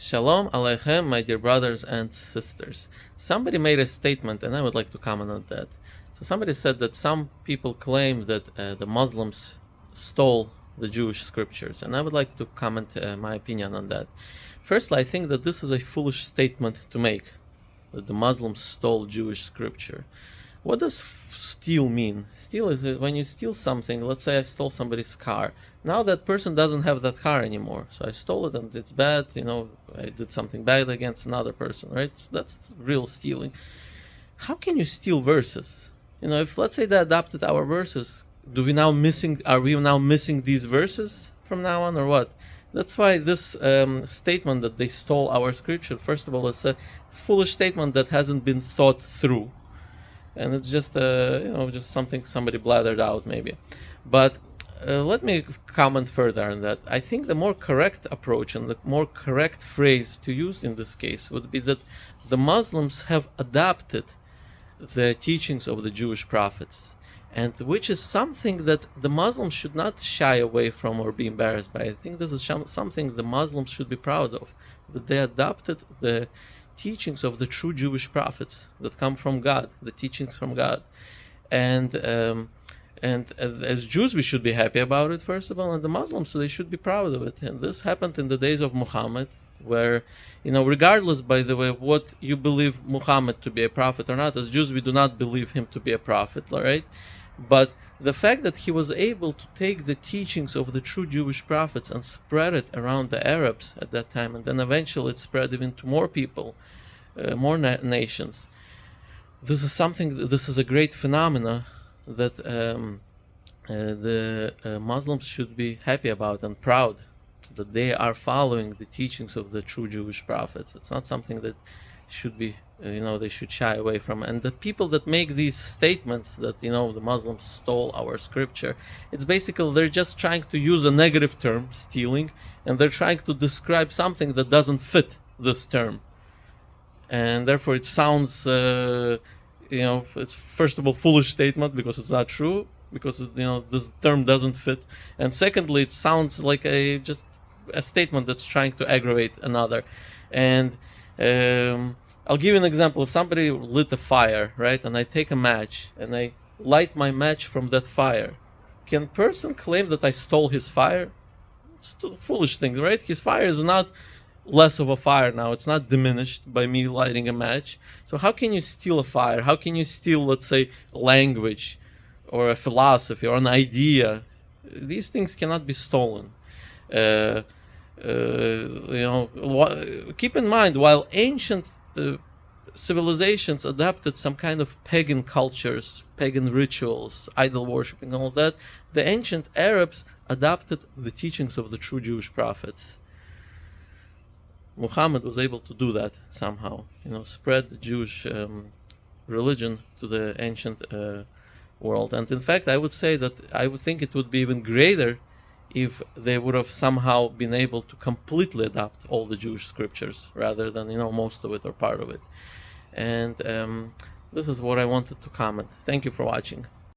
Shalom Aleichem, my dear brothers and sisters. Somebody made a statement, and I would like to comment on that. So somebody said that some people claim that the Muslims stole the Jewish scriptures, and I would like to comment my opinion on that. Firstly, I think that this is a foolish statement to make, that the Muslims stole Jewish scripture. What does steal mean? Steal is when you steal something. Let's say I stole somebody's car. Now that person doesn't have that car anymore, so I stole it and it's bad. I did something bad against another person, right? So that's real stealing. How can you steal verses? If let's say they adopted our verses, are we now missing these verses from now on, or what? That's why this statement that they stole our scripture, first of all, is a foolish statement that hasn't been thought through. And it's just just something somebody blathered out maybe. But let me comment further on that. I think the more correct approach and the more correct phrase to use in this case would be that the Muslims have adopted the teachings of the Jewish prophets, and which is something that the Muslims should not shy away from or be embarrassed by. I think this is something the Muslims should be proud of, that they adopted the teachings of the true Jewish prophets that come from God, the teachings from God. And as Jews, we should be happy about it, first of all, and the Muslims, so they should be proud of it. And this happened in the days of Muhammad, where, regardless, by the way, of what you believe Muhammad to be a prophet or not, as Jews, we do not believe him to be a prophet, all right? But the fact that he was able to take the teachings of the true Jewish prophets and spread it around the Arabs at that time, and then eventually it spread even to more people, more nations. This is a great phenomena that the Muslims should be happy about and proud that they are following the teachings of the true Jewish prophets. It's not something that should be, they should shy away from. And the people that make these statements that, the Muslims stole our scripture, it's basically they're just trying to use a negative term, stealing, and they're trying to describe something that doesn't fit this term. And therefore it sounds, it's first of all foolish statement because it's not true, because, this term doesn't fit. And secondly, it sounds like just a statement that's trying to aggravate another. And I'll give you an example. If somebody lit a fire, right, and I take a match and I light my match from that fire, can a person claim that I stole his fire? It's a foolish thing, right? His fire is not less of a fire now. It's not diminished by me lighting a match. So how can you steal a fire? How can you steal, let's say, language or a philosophy or an idea? These things cannot be stolen. Keep in mind, while ancient civilizations adapted some kind of pagan cultures, pagan rituals, idol worshiping, all that, the ancient Arabs adopted the teachings of the true Jewish prophets. Muhammad was able to do that somehow, spread the Jewish religion to the ancient world. And in fact, I would say that I would think it would be even greater if they would have somehow been able to completely adopt all the Jewish scriptures rather than, most of it or part of it. And this is what I wanted to comment. Thank you for watching.